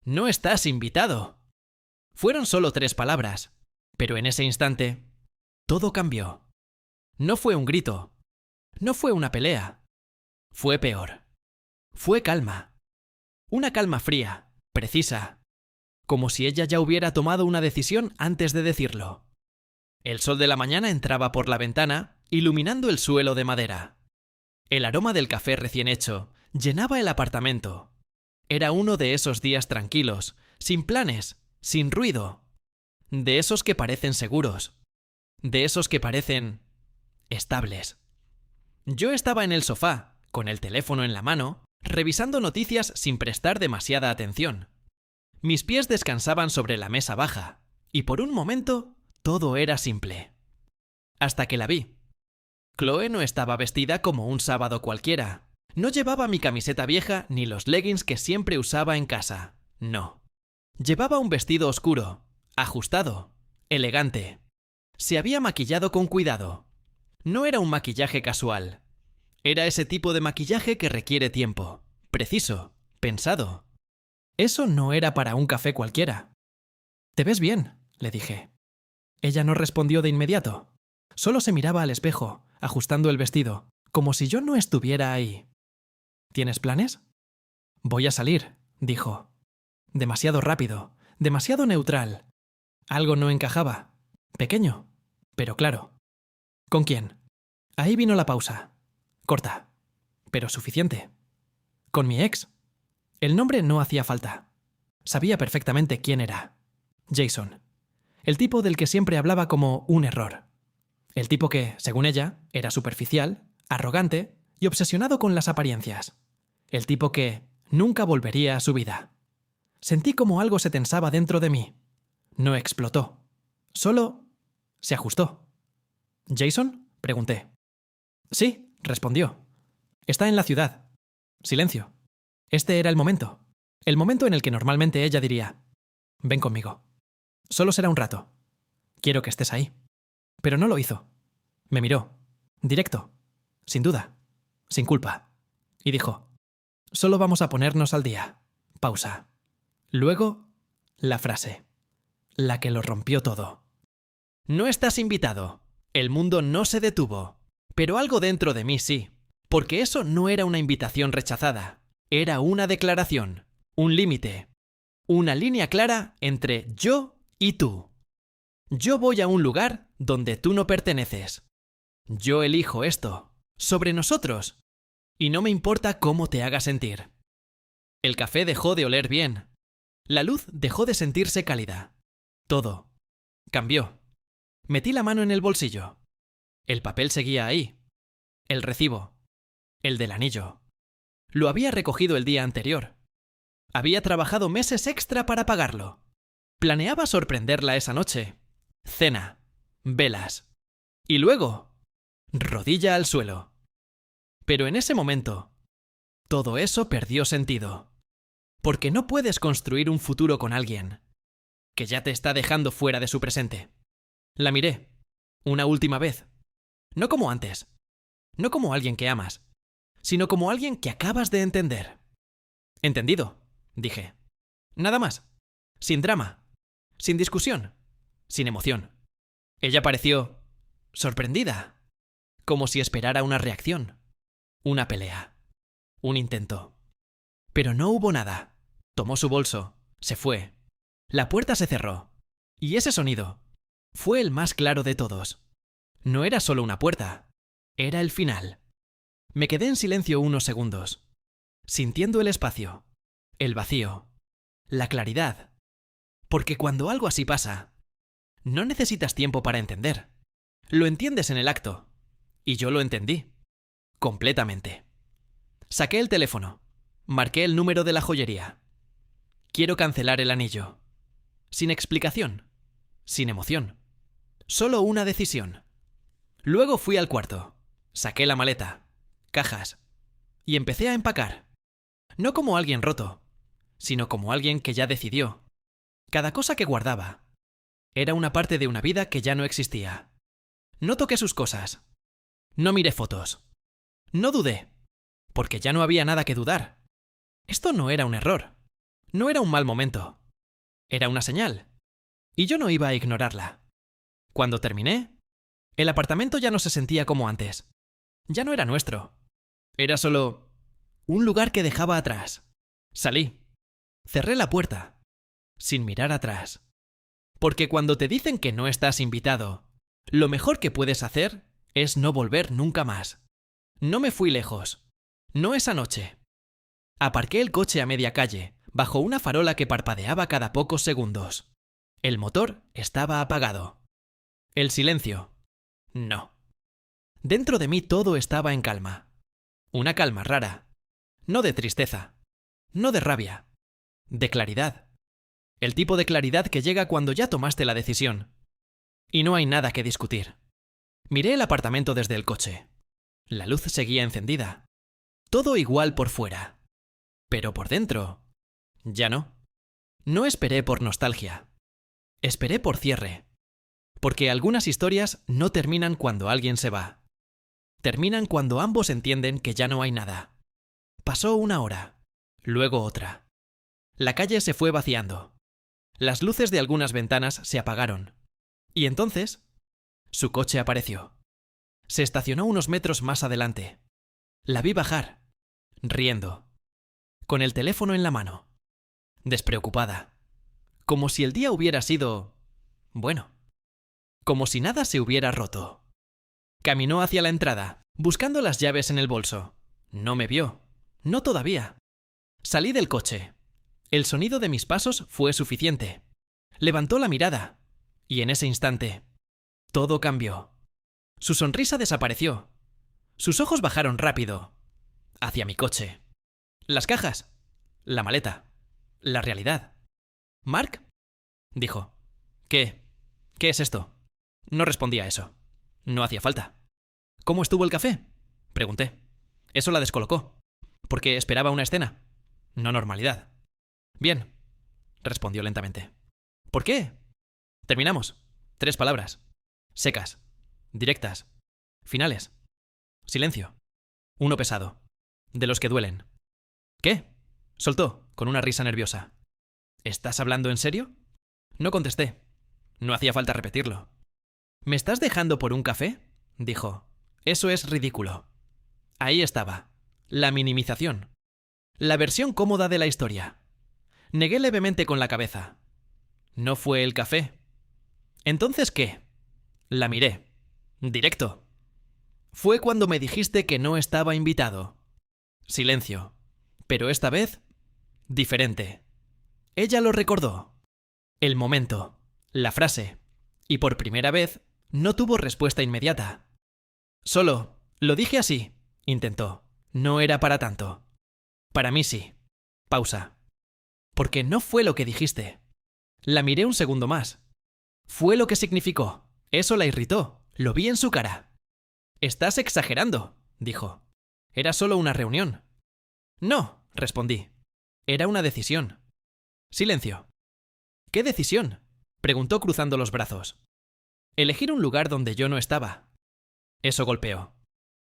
No estás invitado. Fueron solo 3 palabras, pero en ese instante, todo cambió. No fue un grito, no fue una pelea, fue peor. Fue calma. Una calma fría, precisa, como si ella ya hubiera tomado una decisión antes de decirlo. El sol de la mañana entraba por la ventana, iluminando el suelo de madera. El aroma del café recién hecho llenaba el apartamento. Era uno de esos días tranquilos, sin planes, sin ruido. De esos que parecen seguros. De esos que parecen estables. Yo estaba en el sofá, con el teléfono en la mano, revisando noticias sin prestar demasiada atención. Mis pies descansaban sobre la mesa baja, y por un momento todo era simple. Hasta que la vi. Chloe no estaba vestida como un sábado cualquiera. No llevaba mi camiseta vieja ni los leggings que siempre usaba en casa. No. Llevaba un vestido oscuro, ajustado, elegante. Se había maquillado con cuidado. No era un maquillaje casual. Era ese tipo de maquillaje que requiere tiempo, preciso, pensado. Eso no era para un café cualquiera. «¿Te ves bien?», le dije. Ella no respondió de inmediato. Solo se miraba al espejo, ajustando el vestido, como si yo no estuviera ahí. «¿Tienes planes?». «Voy a salir», dijo. Demasiado rápido, demasiado neutral. Algo no encajaba. Pequeño, pero claro. «¿Con quién?». Ahí vino la pausa. Corta, pero suficiente. «Con mi ex». El nombre no hacía falta. Sabía perfectamente quién era. Jason. El tipo del que siempre hablaba como un error. El tipo que, según ella, era superficial, arrogante y obsesionado con las apariencias. El tipo que nunca volvería a su vida. Sentí como algo se tensaba dentro de mí. No explotó. Solo se ajustó. «¿Jason?», pregunté. «Sí», respondió. «Está en la ciudad». Silencio. Este era el momento en el que normalmente ella diría: «Ven conmigo. Solo será un rato. Quiero que estés ahí». Pero no lo hizo. Me miró, directo, sin duda, sin culpa, y dijo: «Solo vamos a ponernos al día». Pausa. Luego, la frase, la que lo rompió todo. «No estás invitado». El mundo no se detuvo, pero algo dentro de mí sí, porque eso no era una invitación rechazada. Era una declaración, un límite, una línea clara entre yo y tú. Yo voy a un lugar donde tú no perteneces. Yo elijo esto, sobre nosotros, y no me importa cómo te haga sentir. El café dejó de oler bien. La luz dejó de sentirse cálida. Todo cambió. Metí la mano en el bolsillo. El papel seguía ahí. El recibo. El del anillo. Lo había recogido el día anterior. Había trabajado meses extra para pagarlo. Planeaba sorprenderla esa noche. Cena. Velas. Y luego, rodilla al suelo. Pero en ese momento, todo eso perdió sentido. Porque no puedes construir un futuro con alguien que ya te está dejando fuera de su presente. La miré. Una última vez. No como antes. No como alguien que amas, sino como alguien que acabas de entender. «Entendido», dije. Nada más. Sin drama. Sin discusión. Sin emoción. Ella pareció sorprendida, como si esperara una reacción, una pelea, un intento. Pero no hubo nada. Tomó su bolso, se fue. La puerta se cerró. Y ese sonido fue el más claro de todos. No era solo una puerta, era el final. Me quedé en silencio unos segundos, sintiendo el espacio, el vacío, la claridad. Porque cuando algo así pasa, no necesitas tiempo para entender. Lo entiendes en el acto. Y yo lo entendí. Completamente. Saqué el teléfono. Marqué el número de la joyería. Quiero cancelar el anillo. Sin explicación. Sin emoción. Solo una decisión. Luego fui al cuarto. Saqué la maleta. Cajas. Y empecé a empacar. No como alguien roto, sino como alguien que ya decidió. Cada cosa que guardaba era una parte de una vida que ya no existía. No toqué sus cosas. No miré fotos. No dudé, porque ya no había nada que dudar. Esto no era un error. No era un mal momento. Era una señal. Y yo no iba a ignorarla. Cuando terminé, el apartamento ya no se sentía como antes. Ya no era nuestro. Era solo un lugar que dejaba atrás. Salí. Cerré la puerta, sin mirar atrás. Porque cuando te dicen que no estás invitado, lo mejor que puedes hacer es no volver nunca más. No me fui lejos. No esa noche. Aparqué el coche a media calle, bajo una farola que parpadeaba cada pocos segundos. El motor estaba apagado. El silencio. No. Dentro de mí todo estaba en calma. Una calma rara. No de tristeza. No de rabia. De claridad. El tipo de claridad que llega cuando ya tomaste la decisión. Y no hay nada que discutir. Miré el apartamento desde el coche. La luz seguía encendida. Todo igual por fuera. Pero por dentro, ya no. No esperé por nostalgia. Esperé por cierre. Porque algunas historias no terminan cuando alguien se va. Terminan cuando ambos entienden que ya no hay nada. Pasó una hora, luego otra. La calle se fue vaciando. Las luces de algunas ventanas se apagaron. Y entonces, su coche apareció. Se estacionó unos metros más adelante. La vi bajar, riendo, con el teléfono en la mano, despreocupada, como si el día hubiera sido, bueno, como si nada se hubiera roto. Caminó hacia la entrada, buscando las llaves en el bolso. No me vio, no todavía. Salí del coche. El sonido de mis pasos fue suficiente. Levantó la mirada, y en ese instante, todo cambió. Su sonrisa desapareció. Sus ojos bajaron rápido, hacia mi coche. Las cajas, la maleta, la realidad. ¿Mark? Dijo. ¿Qué? ¿Qué es esto? No respondí a eso. No hacía falta. ¿Cómo estuvo el café? Pregunté. Eso la descolocó. Porque esperaba una escena. No normalidad. Bien, respondió lentamente. ¿Por qué? Terminamos. 3 palabras. Secas. Directas. Finales. Silencio. Uno pesado. De los que duelen. ¿Qué? Soltó, con una risa nerviosa. ¿Estás hablando en serio? No contesté. No hacía falta repetirlo. ¿Me estás dejando por un café? Dijo. Eso es ridículo. Ahí estaba. La minimización. La versión cómoda de la historia. Negué levemente con la cabeza. No fue el café. ¿Entonces qué? La miré. Directo. Fue cuando me dijiste que no estaba invitado. Silencio. Pero esta vez, diferente. Ella lo recordó. El momento, la frase. Y por primera vez, no tuvo respuesta inmediata. Solo, lo dije así, intentó. No era para tanto. Para mí sí. Pausa. Porque no fue lo que dijiste. La miré un segundo más. Fue lo que significó. Eso la irritó. Lo vi en su cara. Estás exagerando, dijo. Era solo una reunión. No, respondí. Era una decisión. Silencio. ¿Qué decisión? Preguntó cruzando los brazos. Elegir un lugar donde yo no estaba. Eso golpeó.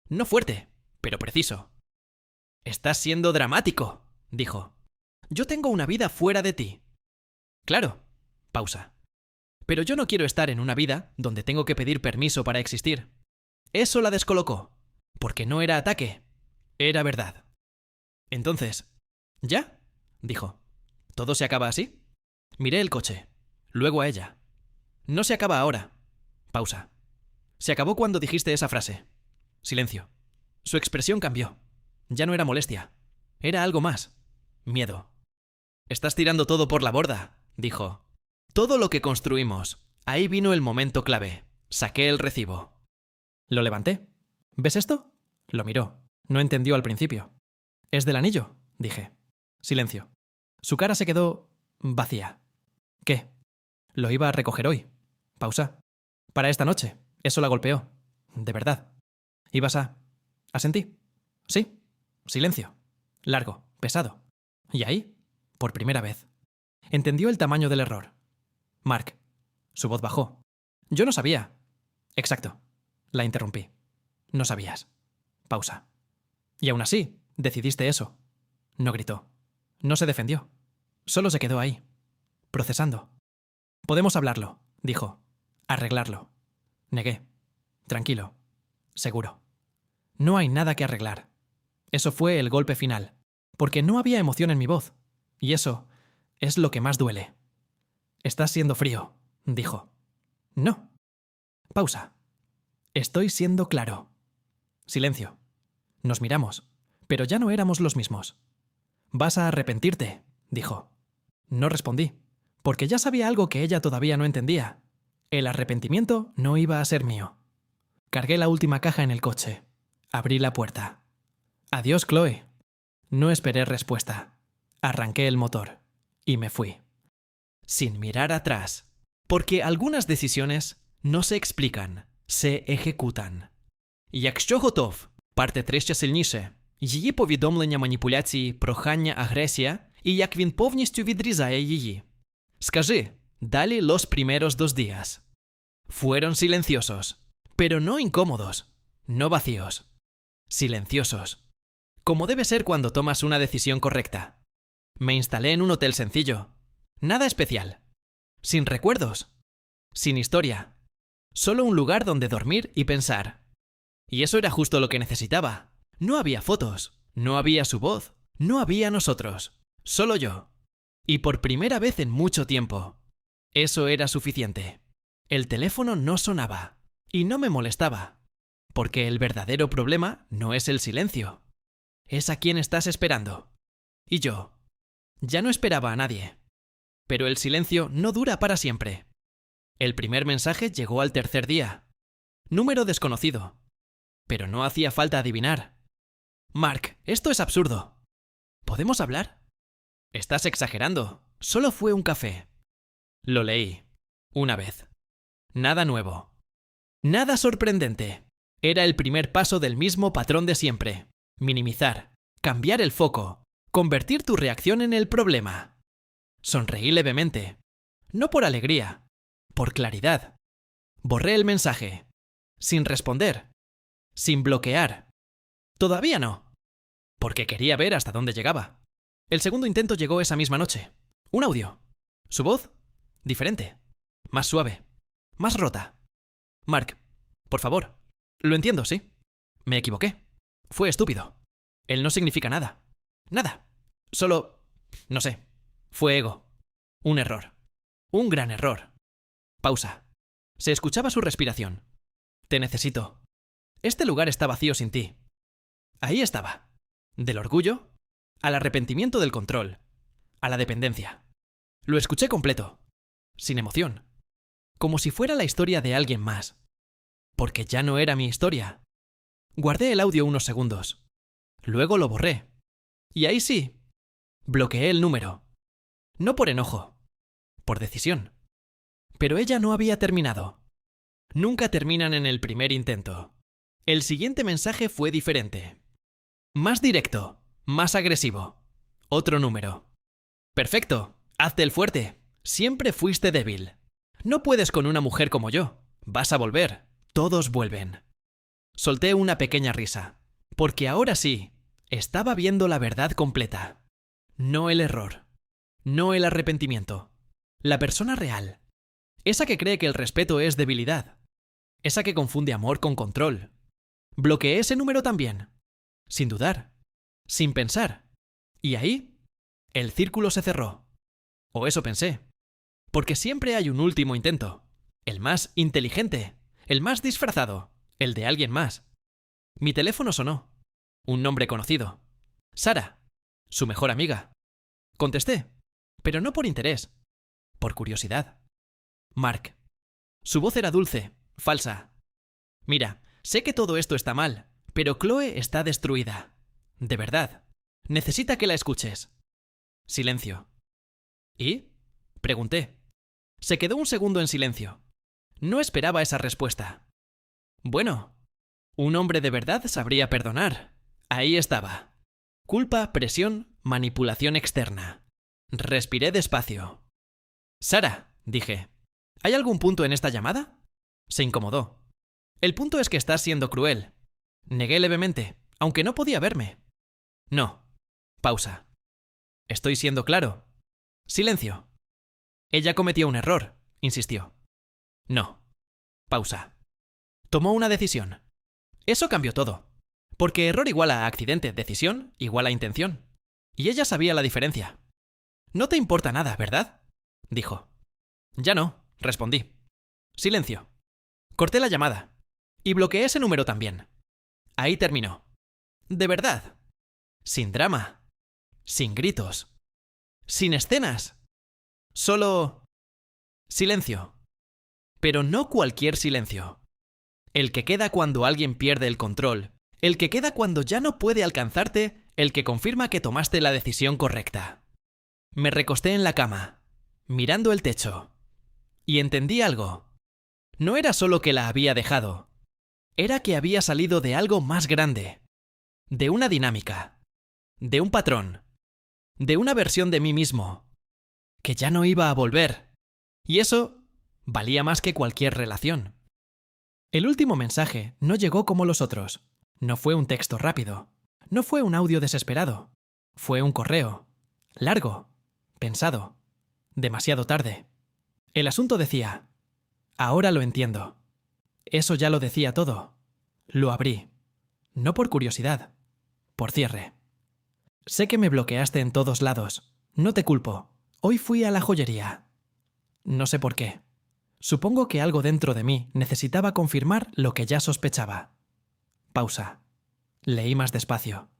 No fuerte, pero preciso. Estás siendo dramático, dijo. Yo tengo una vida fuera de ti. Claro. Pausa. Pero yo no quiero estar en una vida donde tengo que pedir permiso para existir. Eso la descolocó, porque no era ataque, era verdad. Entonces, ¿ya? Dijo. ¿Todo se acaba así? Miré el coche, luego a ella. No se acaba ahora. Pausa. Se acabó cuando dijiste esa frase. Silencio. Su expresión cambió. Ya no era molestia. Era algo más. Miedo. Estás tirando todo por la borda, dijo. Todo lo que construimos. Ahí vino el momento clave. Saqué el recibo. Lo levanté. ¿Ves esto? Lo miró. No entendió al principio. ¿Es del anillo? Dije. Silencio. Su cara se quedó vacía. ¿Qué? Lo iba a recoger hoy. Pausa. Para esta noche. Eso la golpeó. De verdad. ¿Ibas a...? ¿Asentí? Sí. Silencio. Largo. Pesado. ¿Y ahí? Por primera vez. Entendió el tamaño del error. Mark. Su voz bajó. Yo no sabía. Exacto. La interrumpí. No sabías. Pausa. Y aún así, decidiste eso. No gritó. No se defendió. Solo se quedó ahí, procesando. Podemos hablarlo, dijo. Arreglarlo. Negué. Tranquilo. Seguro. No hay nada que arreglar. Eso fue el golpe final, porque no había emoción en mi voz. Y eso es lo que más duele. Estás siendo frío, dijo. No. Pausa. Estoy siendo claro. Silencio. Nos miramos, pero ya no éramos los mismos. Vas a arrepentirte, dijo. No respondí, porque ya sabía algo que ella todavía no entendía. El arrepentimiento no iba a ser mío. Cargué la última caja en el coche. Abrí la puerta. Adiós, Chloe. No esperé respuesta. Arranqué el motor y me fui. Sin mirar atrás, porque algunas decisiones no se explican, se ejecutan. Якщо готов, парте тричі сильніше. Її повідомлення, маніпуляції, прохання, агресія і як він повністю відрізає її. Скажи, dale los primeros 2 días. Fueron silenciosos, pero no incómodos, no vacíos. Silenciosos. Como debe ser cuando tomas una decisión correcta. Me instalé en un hotel sencillo. Nada especial. Sin recuerdos. Sin historia. Solo un lugar donde dormir y pensar. Y eso era justo lo que necesitaba. No había fotos, no había su voz, no había nosotros. Solo yo. Y por primera vez en mucho tiempo. Eso era suficiente. El teléfono no sonaba. Y no me molestaba. Porque el verdadero problema no es el silencio. Es a quien estás esperando. Y yo. Ya no esperaba a nadie. Pero el silencio no dura para siempre. El primer mensaje llegó al 3er día. Número desconocido. Pero no hacía falta adivinar. Mark, esto es absurdo. ¿Podemos hablar? Estás exagerando. Solo fue un café. Lo leí. Una vez. Nada nuevo. Nada sorprendente. Era el primer paso del mismo patrón de siempre. Minimizar. Cambiar el foco. Convertir tu reacción en el problema. Sonreí levemente. No por alegría. Por claridad. Borré el mensaje. Sin responder. Sin bloquear. Todavía no. Porque quería ver hasta dónde llegaba. El segundo intento llegó esa misma noche. Un audio. Su voz, diferente. Más suave. Más rota. Mark, por favor. Lo entiendo, sí. Me equivoqué. Fue estúpido. Él no significa nada. Nada. Solo... no sé. Fue ego. Un error. Un gran error. Pausa. Se escuchaba su respiración. Te necesito. Este lugar está vacío sin ti. Ahí estaba. Del orgullo al arrepentimiento del control, a la dependencia. Lo escuché completo, sin emoción, como si fuera la historia de alguien más. Porque ya no era mi historia. Guardé el audio unos segundos. Luego lo borré. Y ahí sí, bloqueé el número. No por enojo, por decisión. Pero ella no había terminado. Nunca terminan en el primer intento. El siguiente mensaje fue diferente. Más directo, más agresivo. Otro número. Perfecto, hazte el fuerte. Siempre fuiste débil. No puedes con una mujer como yo. Vas a volver. Todos vuelven. Solté una pequeña risa, porque ahora sí, estaba viendo la verdad completa. No el error. No el arrepentimiento. La persona real. Esa que cree que el respeto es debilidad. Esa que confunde amor con control. Bloqueé ese número también. Sin dudar. Sin pensar. Y ahí, el círculo se cerró. O eso pensé. Porque siempre hay un último intento. El más inteligente. El más disfrazado. El de alguien más. Mi teléfono sonó. Un nombre conocido. Sara. Su mejor amiga. Contesté. Pero no por interés. Por curiosidad. Mark. Su voz era dulce, falsa. Mira, sé que todo esto está mal, pero Chloe está destruida. De verdad. Necesita que la escuches. Silencio. ¿Y? Pregunté. Se quedó un segundo en silencio. No esperaba esa respuesta. Bueno, un hombre de verdad sabría perdonar. Ahí estaba. Culpa, presión, manipulación externa. Respiré despacio. Sara, dije. ¿Hay algún punto en esta llamada? Se incomodó. El punto es que estás siendo cruel. Negué levemente, aunque no podía verme. No. Pausa. Estoy siendo claro. Silencio. Ella cometió un error, insistió. No. Pausa. Tomó una decisión. Eso cambió todo. Porque error igual a accidente, decisión igual a intención. Y ella sabía la diferencia. No te importa nada, ¿verdad? Dijo. Ya no, respondí. Silencio. Corté la llamada. Y bloqueé ese número también. Ahí terminó. De verdad. Sin drama. Sin gritos. Sin escenas. Solo... silencio. Pero no cualquier silencio. El que queda cuando alguien pierde el control. El que queda cuando ya no puede alcanzarte. El que confirma que tomaste la decisión correcta. Me recosté en la cama, mirando el techo. Y entendí algo. No era solo que la había dejado. Era que había salido de algo más grande. De una dinámica. De un patrón. De una versión de mí mismo. Que ya no iba a volver. Y eso valía más que cualquier relación. El último mensaje no llegó como los otros. No fue un texto rápido. No fue un audio desesperado. Fue un correo. Largo. Pensado. Demasiado tarde. El asunto decía: ahora lo entiendo. Eso ya lo decía todo. Lo abrí. No por curiosidad. Por cierre. Sé que me bloqueaste en todos lados. No te culpo. Hoy fui a la joyería. No sé por qué. Supongo que algo dentro de mí necesitaba confirmar lo que ya sospechaba. Pausa. Leí más despacio.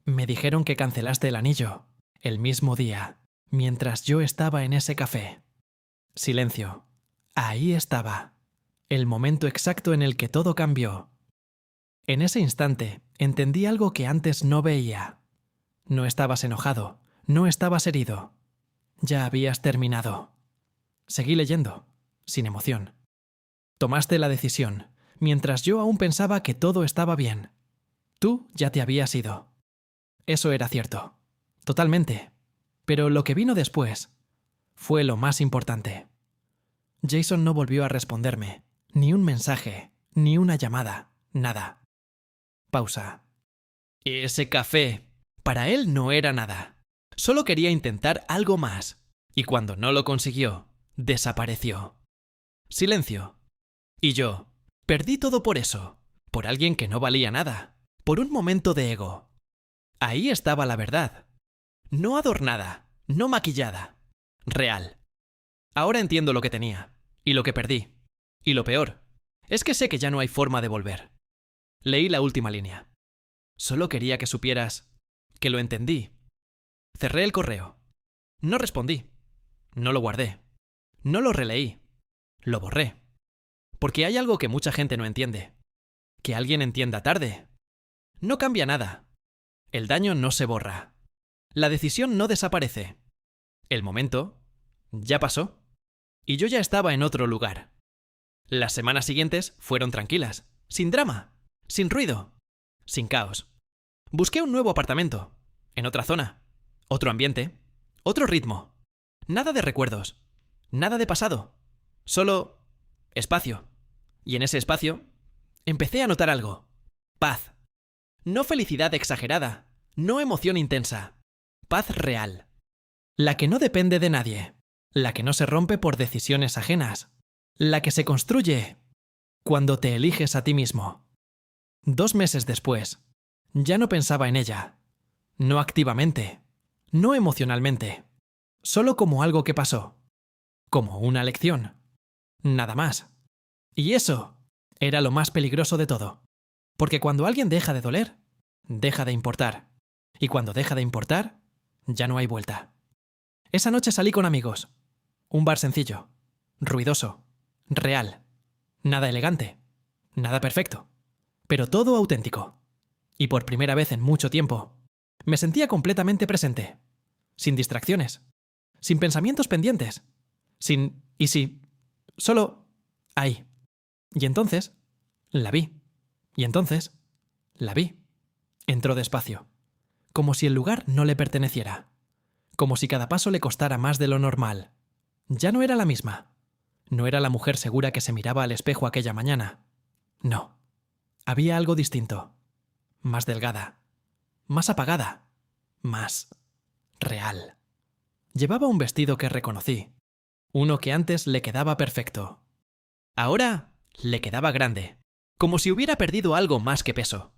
Me dijeron que cancelaste el anillo, el mismo día, mientras yo estaba en ese café. Silencio. Ahí estaba. El momento exacto en el que todo cambió. En ese instante entendí algo que antes no veía. No estabas enojado, no estabas herido. Ya habías terminado. Seguí leyendo, sin emoción. Tomaste la decisión, mientras yo aún pensaba que todo estaba bien. Tú ya te habías ido. Eso era cierto. Totalmente. Pero lo que vino después fue lo más importante. Jason no volvió a responderme. Ni un mensaje, ni una llamada, nada. Pausa. Ese café, para él no era nada. Solo quería intentar algo más. Y cuando no lo consiguió, desapareció. Silencio. Y yo, perdí todo por eso. Por alguien que no valía nada. Por un momento de ego. Ahí estaba la verdad. No adornada, no maquillada. Real. Ahora entiendo lo que tenía. Y lo que perdí. Y lo peor, es que sé que ya no hay forma de volver. Leí la última línea. Solo quería que supieras que lo entendí. Cerré el correo. No respondí. No lo guardé. No lo releí. Lo borré. Porque hay algo que mucha gente no entiende. Que alguien entienda tarde. No cambia nada. El daño no se borra. La decisión no desaparece. El momento ya pasó. Y yo ya estaba en otro lugar. Las semanas siguientes fueron tranquilas. Sin drama. Sin ruido. Sin caos. Busqué un nuevo apartamento. En otra zona. Otro ambiente. Otro ritmo. Nada de recuerdos. Nada de pasado. Solo espacio. Y en ese espacio empecé a notar algo. Paz. No felicidad exagerada. No emoción intensa. Paz real. La que no depende de nadie. La que no se rompe por decisiones ajenas. La que se construye cuando te eliges a ti mismo. 2 meses después, ya no pensaba en ella. No activamente. No emocionalmente. Solo como algo que pasó. Como una lección. Nada más. Y eso era lo más peligroso de todo. Porque cuando alguien deja de doler, deja de importar. Y cuando deja de importar, ya no hay vuelta. Esa noche salí con amigos. Un bar sencillo. Ruidoso. Real. Nada elegante. Nada perfecto. Pero todo auténtico. Y por primera vez en mucho tiempo, me sentía completamente presente. Sin distracciones. Sin pensamientos pendientes. Sin ¿y si? Solo ahí. Y entonces, la vi. Y entonces, la vi. Entró despacio. Como si el lugar no le perteneciera. Como si cada paso le costara más de lo normal. Ya no era la misma. No era la mujer segura que se miraba al espejo aquella mañana. No. Había algo distinto. Más delgada. Más apagada. Más real. Llevaba un vestido que reconocí, uno que antes le quedaba perfecto. Ahora le quedaba grande, como si hubiera perdido algo más que peso.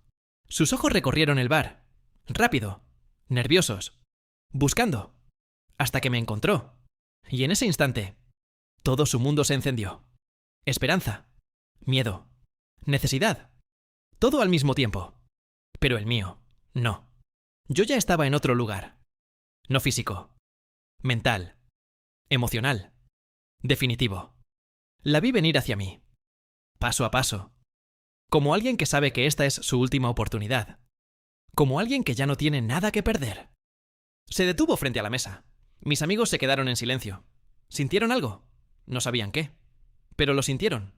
Sus ojos recorrieron el bar, rápido, nerviosos, buscando, hasta que me encontró. Y en ese instante, todo su mundo se encendió. Esperanza, miedo, necesidad, todo al mismo tiempo. Pero el mío, no. Yo ya estaba en otro lugar. No físico, mental, emocional, definitivo. La vi venir hacia mí, paso a paso, como alguien que sabe que esta es su última oportunidad, como alguien que ya no tiene nada que perder. Se detuvo frente a la mesa. Mis amigos se quedaron en silencio. ¿Sintieron algo? No sabían qué, pero lo sintieron.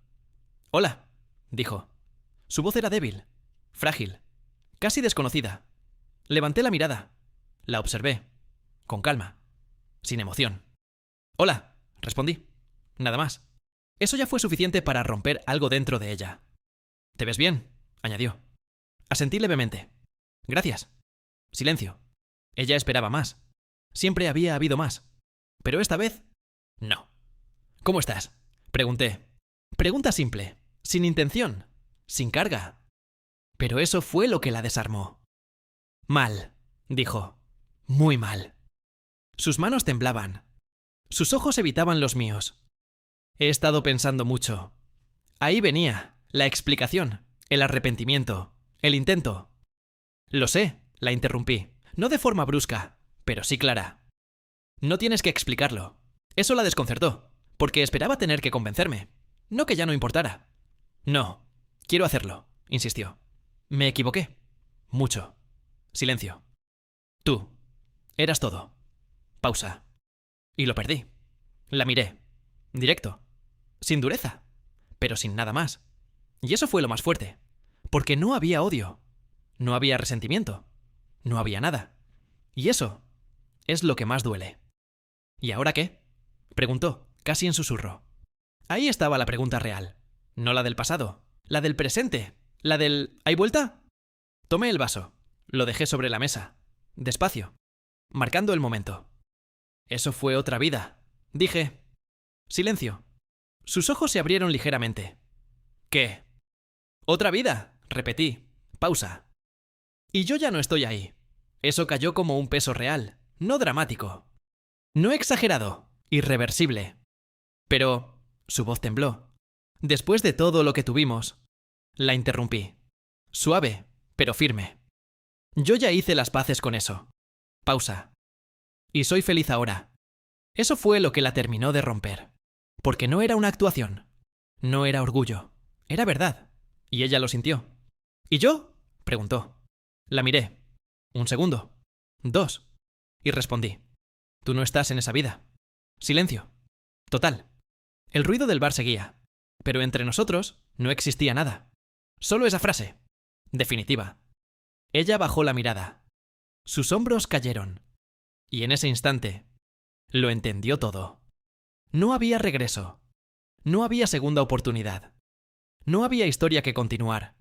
«Hola», dijo. Su voz era débil, frágil, casi desconocida. Levanté la mirada. La observé, con calma, sin emoción. «Hola», respondí. Nada más. Eso ya fue suficiente para romper algo dentro de ella. «¿Te ves bien?», añadió. Asentí levemente. «Gracias». Silencio. Ella esperaba más. Siempre había habido más. Pero esta vez, no. «¿Cómo estás?», pregunté. Pregunta simple, sin intención, sin carga. Pero eso fue lo que la desarmó. «Mal», dijo. «Muy mal». Sus manos temblaban. Sus ojos evitaban los míos. He estado pensando mucho. Ahí venía, la explicación, el arrepentimiento, el intento. Lo sé, la interrumpí, no de forma brusca, pero sí clara. No tienes que explicarlo. Eso la desconcertó, porque esperaba tener que convencerme, no que ya no importara. No, quiero hacerlo, insistió. Me equivoqué. Mucho. Silencio. Tú. Eras todo. Pausa. Y lo perdí. La miré. Directo. Sin dureza. Pero sin nada más. Y eso fue lo más fuerte. Porque no había odio. No había resentimiento. No había nada. Y eso es lo que más duele. ¿Y ahora qué?, preguntó, casi en susurro. Ahí estaba la pregunta real. No la del pasado. La del presente. La del ¿hay vuelta? Tomé el vaso. Lo dejé sobre la mesa. Despacio. Marcando el momento. Eso fue otra vida. Dije. Silencio. Sus ojos se abrieron ligeramente. ¿Qué? «Otra vida», repetí. Pausa. Y yo ya no estoy ahí. Eso cayó como un peso real, no dramático. No exagerado, irreversible. Pero su voz tembló. Después de todo lo que tuvimos, la interrumpí. Suave, pero firme. Yo ya hice las paces con eso. Pausa. Y soy feliz ahora. Eso fue lo que la terminó de romper. Porque no era una actuación. No era orgullo. Era verdad. Y ella lo sintió. ¿Y yo?, preguntó. La miré. 1 segundo. 2. Y respondí. Tú no estás en esa vida. Silencio. Total. El ruido del bar seguía. Pero entre nosotros no existía nada. Solo esa frase. Definitiva. Ella bajó la mirada. Sus hombros cayeron. Y en ese instante lo entendió todo. No había regreso. No había segunda oportunidad. No había historia que continuar.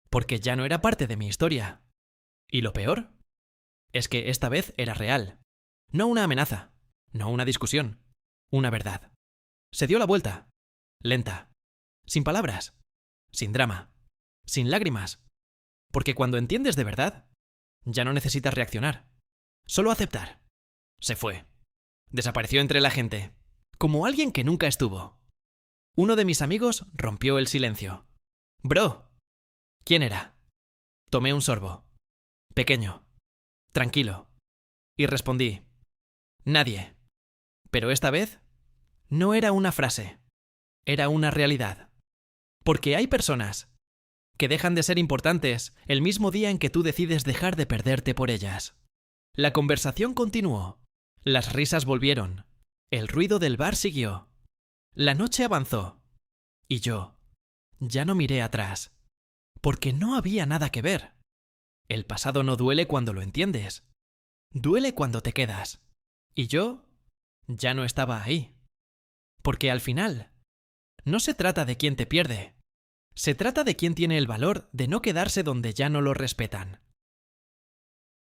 Porque ya no era parte de mi historia. Y lo peor es que esta vez era real. No una amenaza. No una discusión. Una verdad. Se dio la vuelta. Lenta. Sin palabras. Sin drama. Sin lágrimas. Porque cuando entiendes de verdad, ya no necesitas reaccionar. Solo aceptar. Se fue. Desapareció entre la gente. Como alguien que nunca estuvo. Uno de mis amigos rompió el silencio. «Bro». ¿Quién era? Tomé un sorbo. Pequeño. Tranquilo. Y respondí. «Nadie». Pero esta vez no era una frase. Era una realidad. Porque hay personas que dejan de ser importantes el mismo día en que tú decides dejar de perderte por ellas. La conversación continuó. Las risas volvieron. El ruido del bar siguió. La noche avanzó. Y yo ya no miré atrás. Porque no había nada que ver. El pasado no duele cuando lo entiendes. Duele cuando te quedas. Y yo ya no estaba ahí. Porque al final no se trata de quién te pierde. Se trata de quién tiene el valor de no quedarse donde ya no lo respetan.